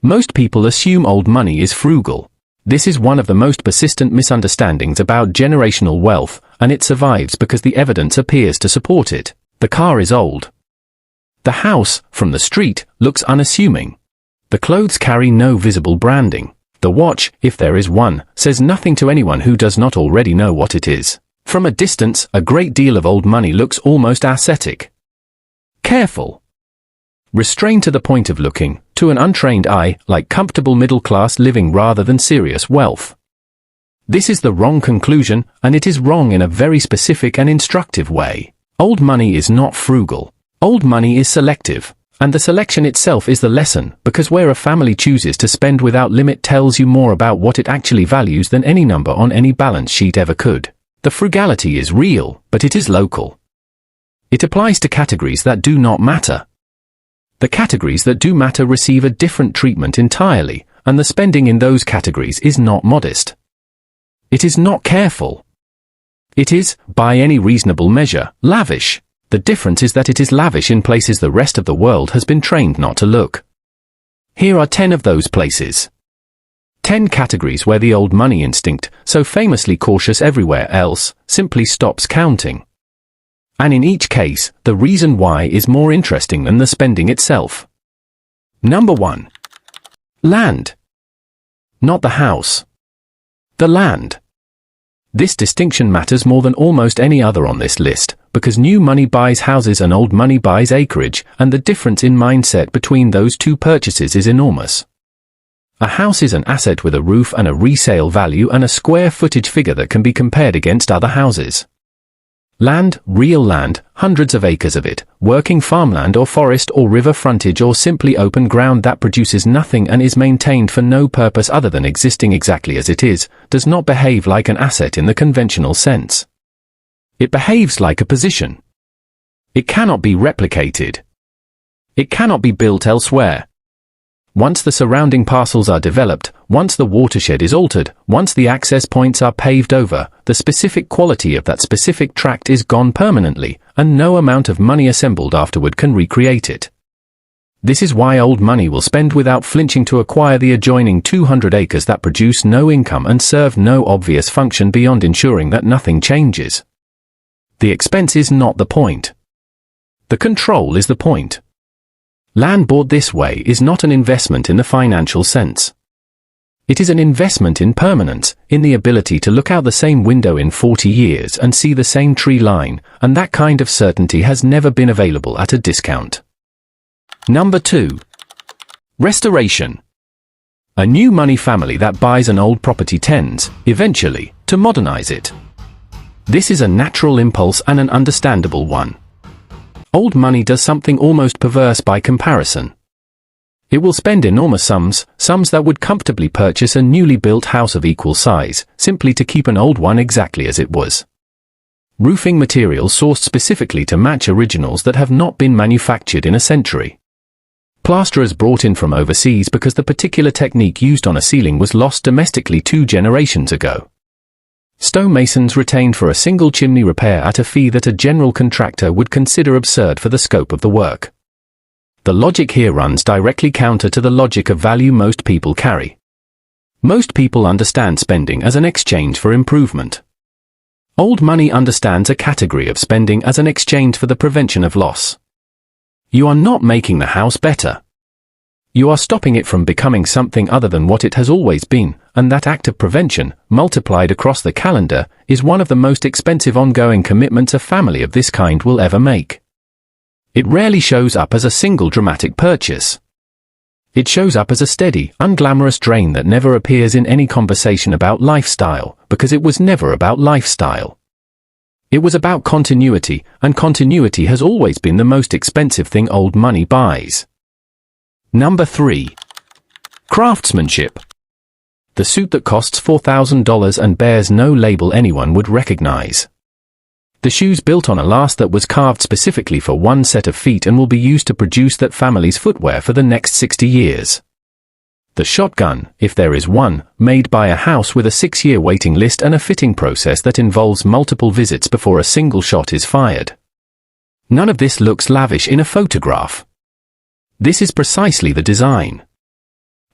Most people assume old money is frugal. This is one of the most persistent misunderstandings about generational wealth, and it survives because the evidence appears to support it. The car is old. The house, from the street, looks unassuming. The clothes carry no visible branding. The watch, if there is one, says nothing to anyone who does not already know what it is. From a distance, a great deal of old money looks almost ascetic. Careful. Restrained to the point of looking, to an untrained eye, like comfortable middle-class living rather than serious wealth. This is the wrong conclusion, and it is wrong in a very specific and instructive way. Old money is not frugal. Old money is selective, and the selection itself is the lesson, because where a family chooses to spend without limit tells you more about what it actually values than any number on any balance sheet ever could. The frugality is real, but it is local. It applies to categories that do not matter. The categories that do matter receive a different treatment entirely, and the spending in those categories is not modest. It is not careful. It is, by any reasonable measure, lavish. The difference is that it is lavish in places the rest of the world has been trained not to look. Here are 10 of those places. 10 categories where the old money instinct, so famously cautious everywhere else, simply stops counting. And in each case, the reason why is more interesting than the spending itself. Number 1. Land. Not the house. The land. This distinction matters more than almost any other on this list, because new money buys houses and old money buys acreage, and the difference in mindset between those two purchases is enormous. A house is an asset with a roof and a resale value and a square footage figure that can be compared against other houses. Land, real land, hundreds of acres of it, working farmland or forest or river frontage or simply open ground that produces nothing and is maintained for no purpose other than existing exactly as it is, does not behave like an asset in the conventional sense. It behaves like a position. It cannot be replicated. It cannot be built elsewhere. Once the surrounding parcels are developed, once the watershed is altered, once the access points are paved over, the specific quality of that specific tract is gone permanently, and no amount of money assembled afterward can recreate it. This is why old money will spend without flinching to acquire the adjoining 200 acres that produce no income and serve no obvious function beyond ensuring that nothing changes. The expense is not the point. The control is the point. Land bought this way is not an investment in the financial sense. It is an investment in permanence, in the ability to look out the same window in 40 years and see the same tree line, and that kind of certainty has never been available at a discount. Number 2. Restoration. A new money family that buys an old property tends, eventually, to modernize it. This is a natural impulse and an understandable one. Old money does something almost perverse by comparison. It will spend enormous sums that would comfortably purchase a newly built house of equal size, simply to keep an old one exactly as it was. Roofing materials sourced specifically to match originals that have not been manufactured in a century. Plasterers brought in from overseas because the particular technique used on a ceiling was lost domestically 2 generations ago. Stonemasons retained for a single chimney repair at a fee that a general contractor would consider absurd for the scope of the work. The logic here runs directly counter to the logic of value most people carry. Most people understand spending as an exchange for improvement. Old money understands a category of spending as an exchange for the prevention of loss. You are not making the house better. You are stopping it from becoming something other than what it has always been, and that act of prevention, multiplied across the calendar, is one of the most expensive ongoing commitments a family of this kind will ever make. It rarely shows up as a single dramatic purchase. It shows up as a steady, unglamorous drain that never appears in any conversation about lifestyle, because it was never about lifestyle. It was about continuity, and continuity has always been the most expensive thing old money buys. Number 3. Craftsmanship. The suit that costs $4,000 and bears no label anyone would recognize. The shoes built on a last that was carved specifically for one set of feet and will be used to produce that family's footwear for the next 60 years. The shotgun, if there is one, made by a house with a 6-year waiting list and a fitting process that involves multiple visits before a single shot is fired. None of this looks lavish in a photograph. This is precisely the design.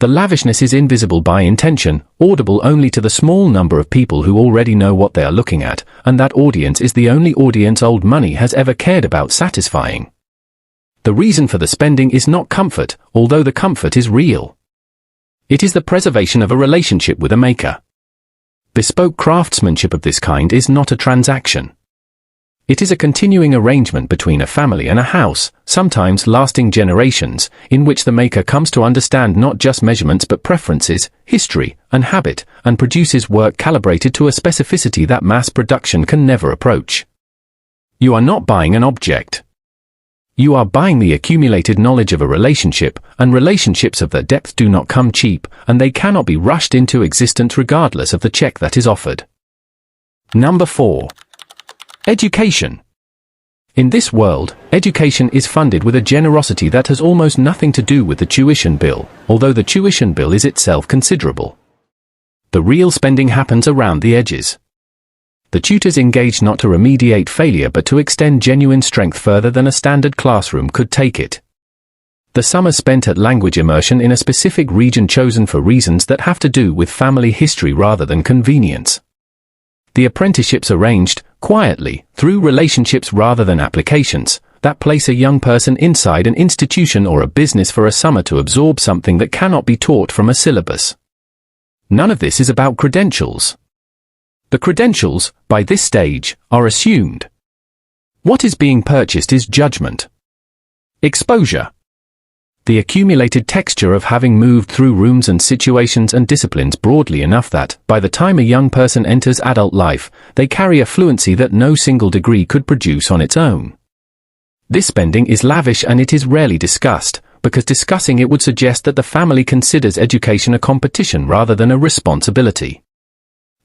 The lavishness is invisible by intention, audible only to the small number of people who already know what they are looking at, and that audience is the only audience old money has ever cared about satisfying. The reason for the spending is not comfort, although the comfort is real. It is the preservation of a relationship with a maker. Bespoke craftsmanship of this kind is not a transaction. It is a continuing arrangement between a family and a house, sometimes lasting generations, in which the maker comes to understand not just measurements but preferences, history, and habit, and produces work calibrated to a specificity that mass production can never approach. You are not buying an object. You are buying the accumulated knowledge of a relationship, and relationships of that depth do not come cheap, and they cannot be rushed into existence regardless of the check that is offered. Number 4. Education. In this world, education is funded with a generosity that has almost nothing to do with the tuition bill, although the tuition bill is itself considerable. The real spending happens around the edges. The tutors engage not to remediate failure but to extend genuine strength further than a standard classroom could take it. The summer spent at language immersion in a specific region chosen for reasons that have to do with family history rather than convenience. The apprenticeships arranged, quietly, through relationships rather than applications, that place a young person inside an institution or a business for a summer to absorb something that cannot be taught from a syllabus. None of this is about credentials. The credentials, by this stage, are assumed. What is being purchased is judgment. Exposure. The accumulated texture of having moved through rooms and situations and disciplines broadly enough that, by the time a young person enters adult life, they carry a fluency that no single degree could produce on its own. This spending is lavish and it is rarely discussed, because discussing it would suggest that the family considers education a competition rather than a responsibility.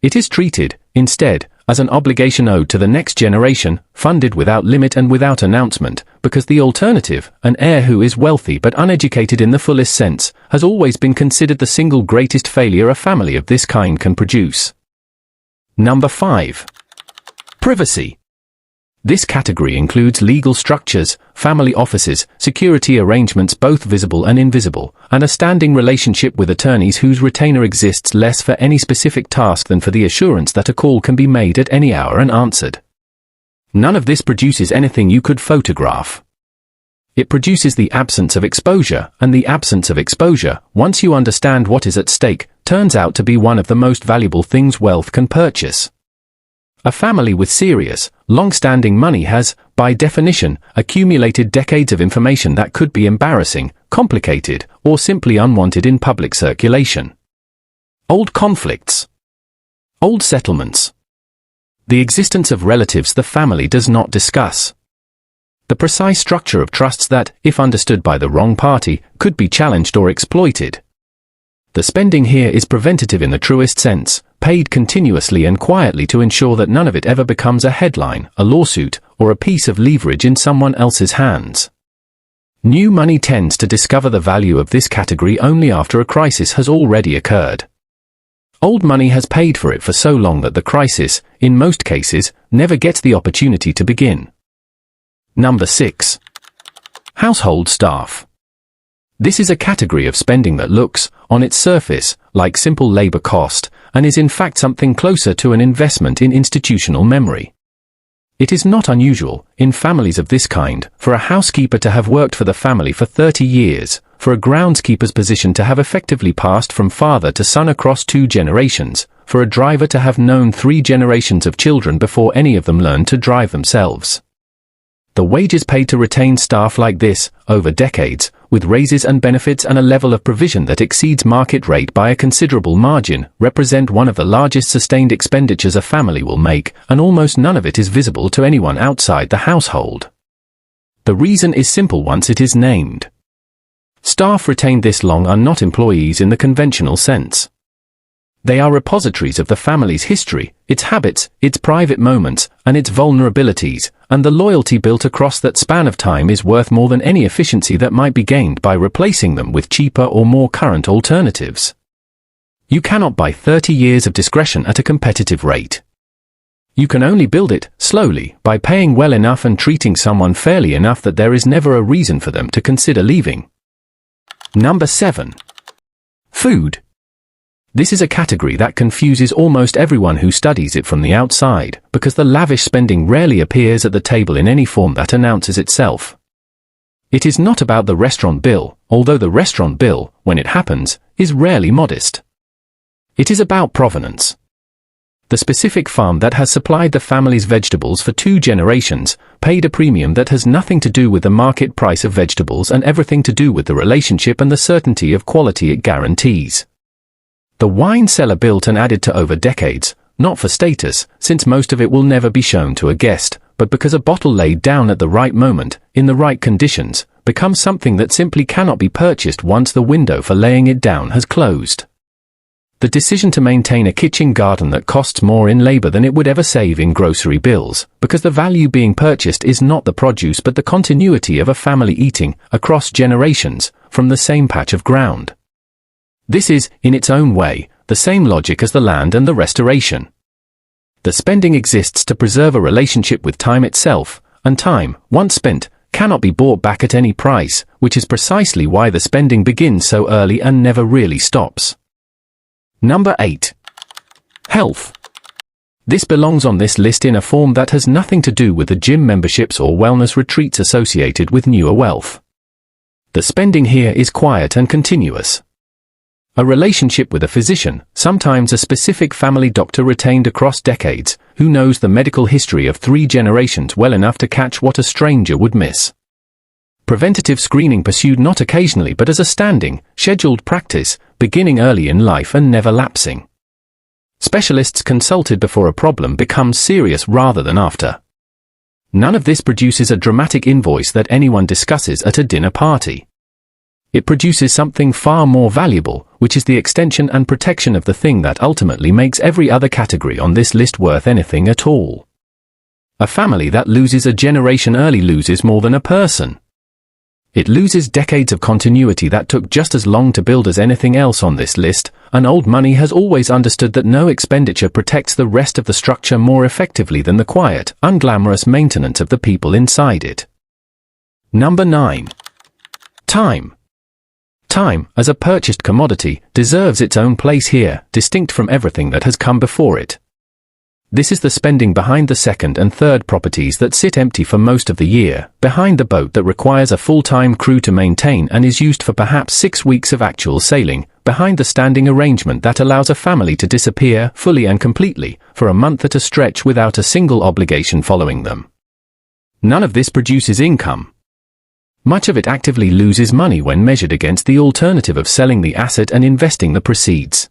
It is treated, instead, as an obligation owed to the next generation, funded without limit and without announcement, because the alternative, an heir who is wealthy but uneducated in the fullest sense, has always been considered the single greatest failure a family of this kind can produce. Number 5. Privacy. This category includes legal structures, family offices, security arrangements both visible and invisible, and a standing relationship with attorneys whose retainer exists less for any specific task than for the assurance that a call can be made at any hour and answered. None of this produces anything you could photograph. It produces the absence of exposure, and the absence of exposure, once you understand what is at stake, turns out to be one of the most valuable things wealth can purchase. A family with serious, long-standing money has, by definition, accumulated decades of information that could be embarrassing, complicated, or simply unwanted in public circulation. Old conflicts. Old settlements. The existence of relatives the family does not discuss. The precise structure of trusts that, if understood by the wrong party, could be challenged or exploited. The spending here is preventative in the truest sense, paid continuously and quietly to ensure that none of it ever becomes a headline, a lawsuit, or a piece of leverage in someone else's hands. New money tends to discover the value of this category only after a crisis has already occurred. Old money has paid for it for so long that the crisis, in most cases, never gets the opportunity to begin. Number 6. Household staff. This is a category of spending that looks, on its surface, like simple labor cost, and is in fact something closer to an investment in institutional memory. It is not unusual, in families of this kind, for a housekeeper to have worked for the family for 30 years, for a groundskeeper's position to have effectively passed from father to son across 2 generations, for a driver to have known 3 generations of children before any of them learned to drive themselves. The wages paid to retain staff like this, over decades, with raises and benefits and a level of provision that exceeds market rate by a considerable margin, represent one of the largest sustained expenditures a family will make, and almost none of it is visible to anyone outside the household. The reason is simple once it is named. Staff retained this long are not employees in the conventional sense. They are repositories of the family's history, its habits, its private moments, and its vulnerabilities, and the loyalty built across that span of time is worth more than any efficiency that might be gained by replacing them with cheaper or more current alternatives. You cannot buy 30 years of discretion at a competitive rate. You can only build it, slowly, by paying well enough and treating someone fairly enough that there is never a reason for them to consider leaving. Number 7. Food. This is a category that confuses almost everyone who studies it from the outside, because the lavish spending rarely appears at the table in any form that announces itself. It is not about the restaurant bill, although the restaurant bill, when it happens, is rarely modest. It is about provenance. The specific farm that has supplied the family's vegetables for 2 generations, paid a premium that has nothing to do with the market price of vegetables and everything to do with the relationship and the certainty of quality it guarantees. The wine cellar built and added to over decades, not for status, since most of it will never be shown to a guest, but because a bottle laid down at the right moment, in the right conditions, becomes something that simply cannot be purchased once the window for laying it down has closed. The decision to maintain a kitchen garden that costs more in labor than it would ever save in grocery bills, because the value being purchased is not the produce but the continuity of a family eating, across generations, from the same patch of ground. This is, in its own way, the same logic as the land and the restoration. The spending exists to preserve a relationship with time itself, and time, once spent, cannot be bought back at any price, which is precisely why the spending begins so early and never really stops. Number 8. Health. This belongs on this list in a form that has nothing to do with the gym memberships or wellness retreats associated with newer wealth. The spending here is quiet and continuous. A relationship with a physician, sometimes a specific family doctor retained across decades, who knows the medical history of 3 generations well enough to catch what a stranger would miss. Preventative screening pursued not occasionally but as a standing, scheduled practice, beginning early in life and never lapsing. Specialists consulted before a problem becomes serious rather than after. None of this produces a dramatic invoice that anyone discusses at a dinner party. It produces something far more valuable, which is the extension and protection of the thing that ultimately makes every other category on this list worth anything at all. A family that loses a generation early loses more than a person. It loses decades of continuity that took just as long to build as anything else on this list, and old money has always understood that no expenditure protects the rest of the structure more effectively than the quiet, unglamorous maintenance of the people inside it. Number 9. Time. Time, as a purchased commodity, deserves its own place here, distinct from everything that has come before it. This is the spending behind the second and third properties that sit empty for most of the year, behind the boat that requires a full-time crew to maintain and is used for perhaps 6 weeks of actual sailing, behind the standing arrangement that allows a family to disappear, fully and completely, for a month at a stretch without a single obligation following them. None of this produces income. Much of it actively loses money when measured against the alternative of selling the asset and investing the proceeds.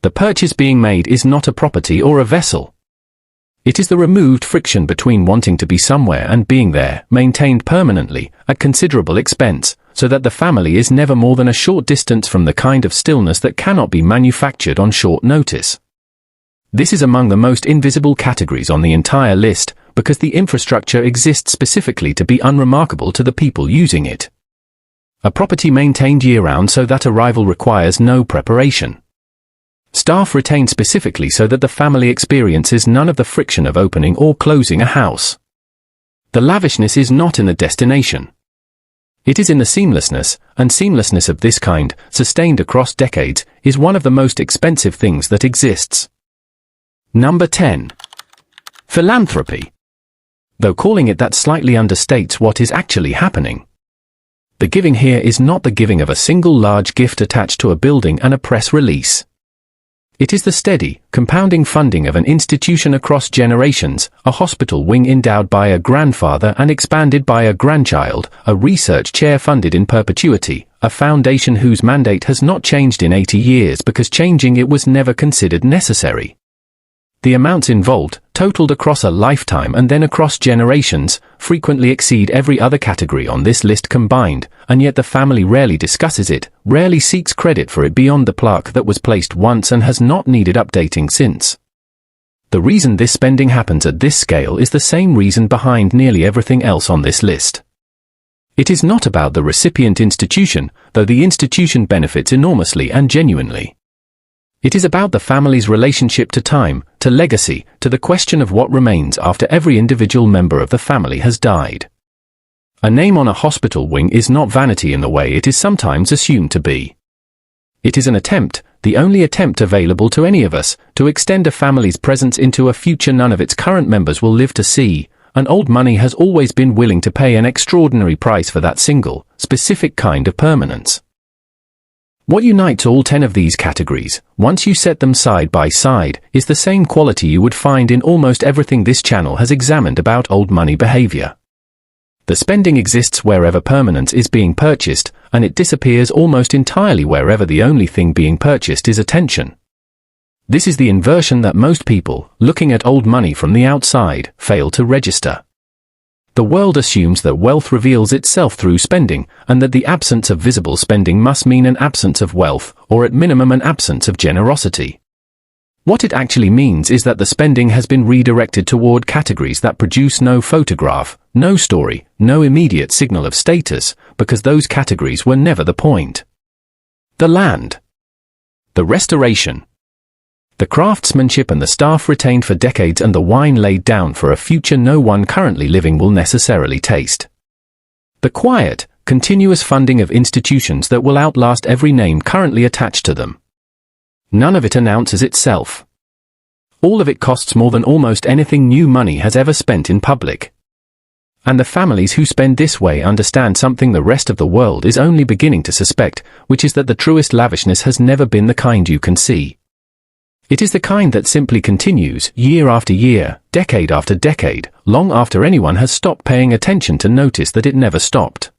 The purchase being made is not a property or a vessel. It is the removed friction between wanting to be somewhere and being there, maintained permanently, at considerable expense, so that the family is never more than a short distance from the kind of stillness that cannot be manufactured on short notice. This is among the most invisible categories on the entire list, because the infrastructure exists specifically to be unremarkable to the people using it. A property maintained year-round so that arrival requires no preparation. Staff retained specifically so that the family experiences none of the friction of opening or closing a house. The lavishness is not in the destination. It is in the seamlessness, and seamlessness of this kind, sustained across decades, is one of the most expensive things that exists. Number 10. Philanthropy. Though calling it that slightly understates what is actually happening. The giving here is not the giving of a single large gift attached to a building and a press release. It is the steady, compounding funding of an institution across generations, a hospital wing endowed by a grandfather and expanded by a grandchild, a research chair funded in perpetuity, a foundation whose mandate has not changed in 80 years because changing it was never considered necessary. The amounts involved, totaled across a lifetime and then across generations, frequently exceed every other category on this list combined, and yet the family rarely discusses it, rarely seeks credit for it beyond the plaque that was placed once and has not needed updating since. The reason this spending happens at this scale is the same reason behind nearly everything else on this list. It is not about the recipient institution, though the institution benefits enormously and genuinely. It is about the family's relationship to time, to legacy, to the question of what remains after every individual member of the family has died. A name on a hospital wing is not vanity in the way it is sometimes assumed to be. It is an attempt, the only attempt available to any of us, to extend a family's presence into a future none of its current members will live to see, and old money has always been willing to pay an extraordinary price for that single, specific kind of permanence. What unites all 10 of these categories, once you set them side by side, is the same quality you would find in almost everything this channel has examined about old money behavior. The spending exists wherever permanence is being purchased, and it disappears almost entirely wherever the only thing being purchased is attention. This is the inversion that most people, looking at old money from the outside, fail to register. The world assumes that wealth reveals itself through spending, and that the absence of visible spending must mean an absence of wealth, or at minimum an absence of generosity. What it actually means is that the spending has been redirected toward categories that produce no photograph, no story, no immediate signal of status, because those categories were never the point. The land. The restoration. The craftsmanship and the staff retained for decades and the wine laid down for a future no one currently living will necessarily taste. The quiet, continuous funding of institutions that will outlast every name currently attached to them. None of it announces itself. All of it costs more than almost anything new money has ever spent in public. And the families who spend this way understand something the rest of the world is only beginning to suspect, which is that the truest lavishness has never been the kind you can see. It is the kind that simply continues, year after year, decade after decade, long after anyone has stopped paying attention to notice that it never stopped.